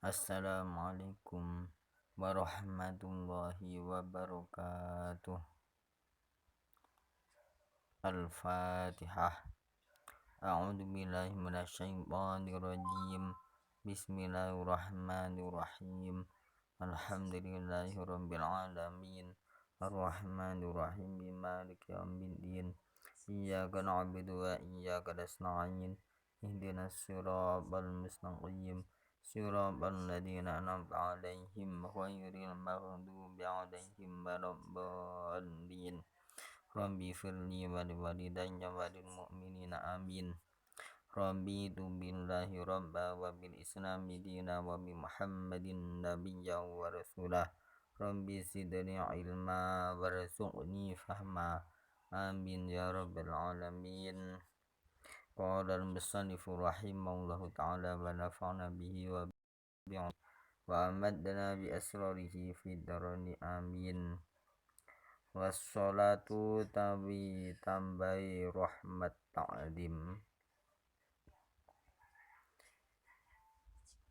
Assalamualaikum warahmatullahi wabarakatuh. Al-Fatihah. A'udzu billahi minasyaitonir rajim. Bismillahirrahmanirrahim. Alhamdulillahirabbil alamin. Arrahmanir rahim. Maliki yaumiddin. Iyyaka na'budu wa iyyaka nasta'in. Ihdinas siratal mustaqim. Siratal ladzina an'amta 'alaihim ghairil maghdubi 'alaihim waladdallin. Rabbi firli wa liwalidayya wa lil mu'minina amin. Rabbi tu billahi rabba wa bil islami dina wa bi Muhammadin nabiyya wa rasulah. Rabbi zidni ilma warzuqni fahma. Amin ya rabbal alamin. Qala al-musannifu rahimahullahu ta'ala wa nafa'na bihi wa amadna bi asrarihi fi darani amin. Wassalatu tawi tambai rahmat ta'dim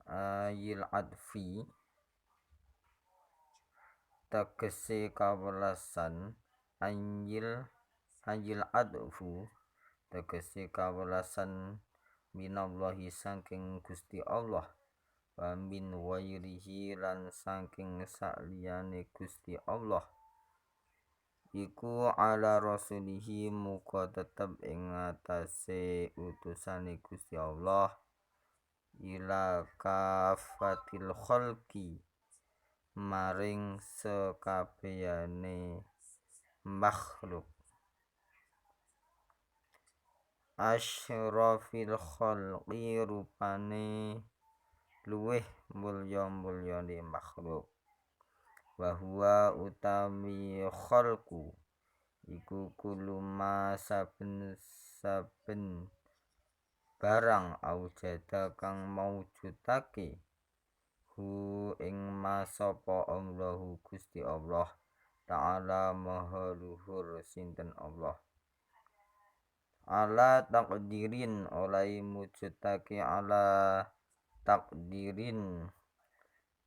ayil adfi tegese kawelasan ayil adfu tegese kawelasan minallahi saking Gusti Allah wa min wairihi lan saking saliyane Gusti Allah iku ala rasulihi muga tetep ing atase utusane Gusti Allah ila kafatil khalqi maring sekabehane makhluk asyrafil khalqi rupane luweh mulya-mulyane makhluk wa huwa utawi khalqu iku kuluma saben barang aujada kang maujudake hu ing masapa Allahu Gusti Allah ta'ala maha luhur sinten Allah ala takdirin oleh mujudake ala takdirin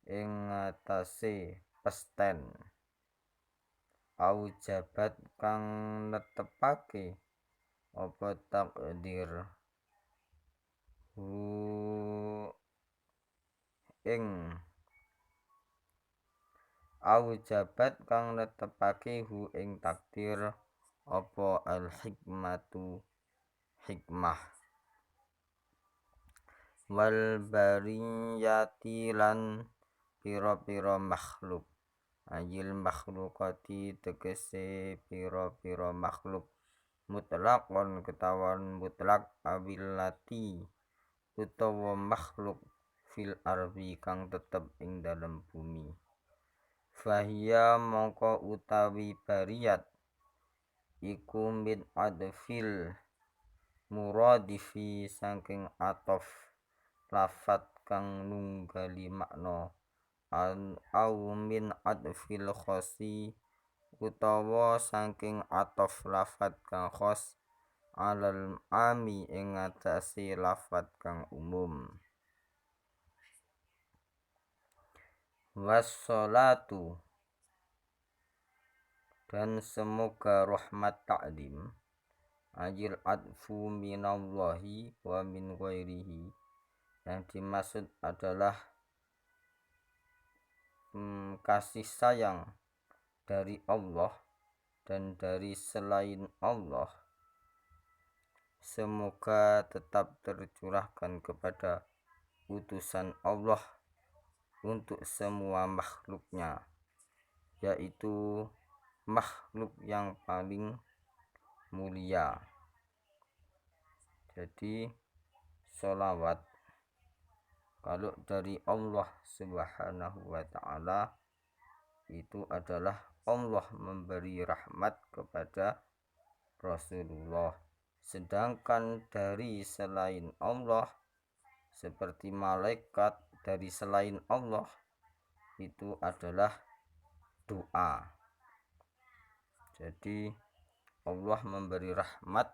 ing atase pesten aujabat kang netepake apa takdir hu ing aujabat kang netepake hu ing takdir apa al hikmatu hikmah wal bariyati lan pira-pira makhluk ayil makhlukati tegese pira-pira makhluk mutlaqon ketawan mutlak awillati utawa makhluk fil ardi kang tetep ing dalem bumi fahiya mongko utawi bariyat iku min adfil muradifi saking atof lafat kang nunggali makna au min adfil khosi utawa saking atof lafat kang khos alal ami ing atase lafat kang umum wassalatu dan semoga rahmat ta'dim ajil adfu minallahi wa min ghairihi yang dimaksud adalah kasih sayang dari Allah dan dari selain Allah semoga tetap tercurahkan kepada utusan Allah untuk semua makhluknya yaitu makhluk yang paling mulia. Jadi sholawat kalau dari Allah subhanahu wa ta'ala itu adalah Allah memberi rahmat kepada Rasulullah, sedangkan dari selain Allah seperti malaikat dari selain Allah itu adalah doa. Jadi Allah memberi rahmat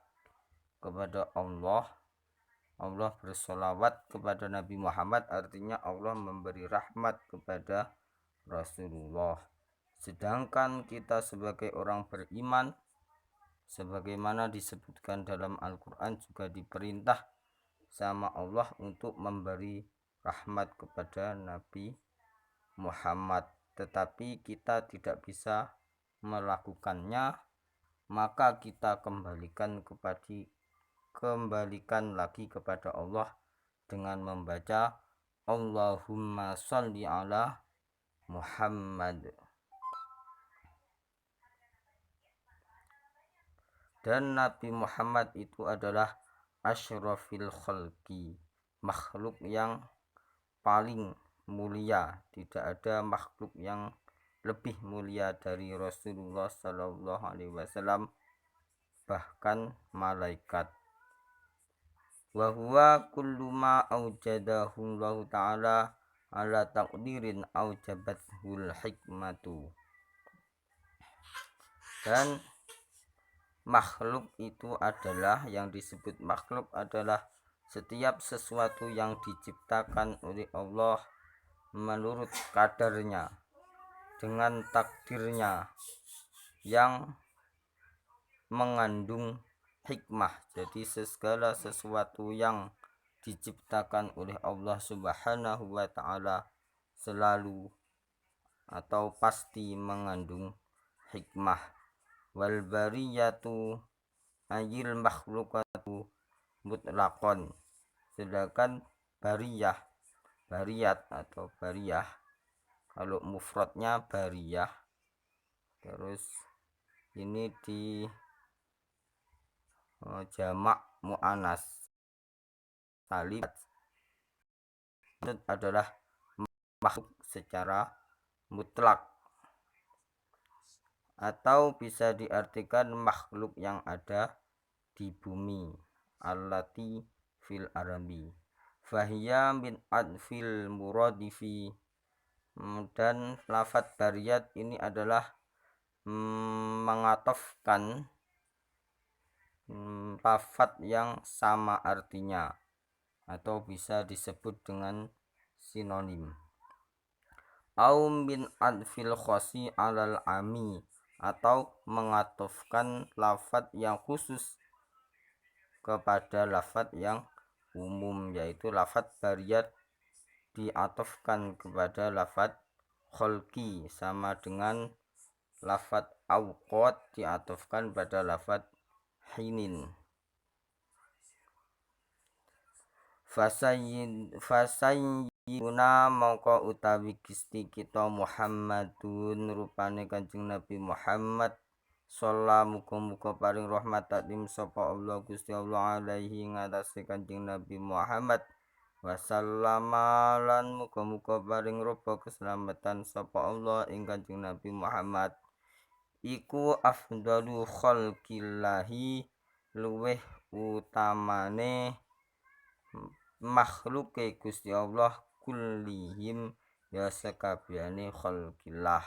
kepada Allah Allah bersolawat kepada Nabi Muhammad, artinya Allah memberi rahmat kepada Rasulullah. Sedangkan kita sebagai orang beriman, sebagaimana disebutkan dalam Al-Quran, juga diperintah sama Allah untuk memberi rahmat kepada Nabi Muhammad. Tetapi kita tidak bisa melakukannya, maka kita kembalikan lagi kepada Allah dengan membaca Allahumma sholli ala Muhammad. Dan Nabi Muhammad itu adalah asyrafil khalqi, makhluk yang paling mulia. Tidak ada makhluk yang lebih mulia dari Rasulullah Sallallahu Alaihi Wasallam, bahkan malaikat. Wa huwa kullu ma aujadahu Allah Ta'ala ala taqdirin aujabathul hikmatu. Dan makhluk itu adalah, yang disebut makhluk adalah setiap sesuatu yang diciptakan oleh Allah menurut kadarnya, dengan takdirnya yang mengandung hikmah. Jadi segala sesuatu yang diciptakan oleh Allah Subhanahu wa Ta'ala selalu atau pasti mengandung hikmah. Wal bariyatu ayil makhlukatu mutlaqon. Sedangkan bariyat atau bariyah, kalau mufradnya bariyah, terus ini di jamak muannas salim, itu adalah makhluk secara mutlak, atau bisa diartikan makhluk yang ada di bumi, allati fil arabi, fahiya min adfil muradifi. Dan lafadz bariyat ini adalah mengatofkan lafadz yang sama artinya, atau bisa disebut dengan sinonim. Au min adfil khosi alal ami, atau mengatofkan lafadz yang khusus kepada lafadz yang umum, yaitu lafadz bariyat diatofkan kepada lafadz kholki, sama dengan lafadz awqat diatofkan pada lafadz hinin. Fasayyiduna mongko utawi Gusti kita Muhammadun, rupane Kanjeng Nabi Muhammad, sallallahu muga-muga paring rahmat takdim sapa Allah Gusti Allah alaihi ngatasi Kanjeng Nabi Muhammad, wasallama lan muga-muga paring roba keselamatan sapa Allah ing Kanjeng Nabi Muhammad, iku afdalu khalqillahi, luweh utamane makhluke Gusti Allah, kullihim ya sekabehane khalqillah.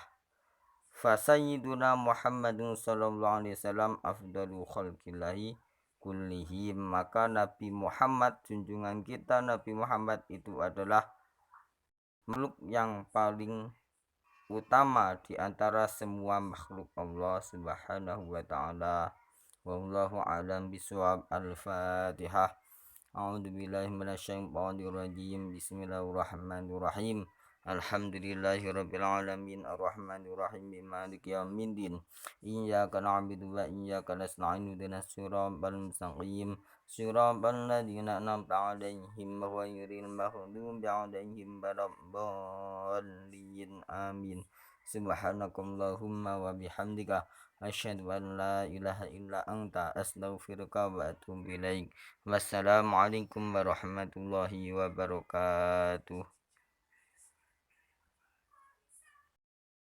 Fasayyiduna Muhammadun sallallahu alaihi wasallam afdalu khalqillahi kullihim, maka Nabi Muhammad, junjungan kita Nabi Muhammad itu adalah makhluk yang paling utama di antara semua makhluk Allah Subhanahu wa Ta'ala. Wallahu a'lam bishawab. Al-Fatihah. A'udzubillahi minasyaitonirrajim. Bismillahirrahmanirrahim. Alhamdulillahirabbil alamin arrahmanirrahim maliki yaumiddin. Iyyaka na'budu wa iyyaka nasta'in ihdinas siratal mustaqim siratal ladzina an'amta 'alaihim ghairil maghdubi 'alaihim waladdallin. Amin. Subhanakallahumma wa bihamdika asyhadu an la ilaha illa anta astaghfiruka wa atubu ilaik. Wassalamualaikum warahmatullahi wabarakatuh.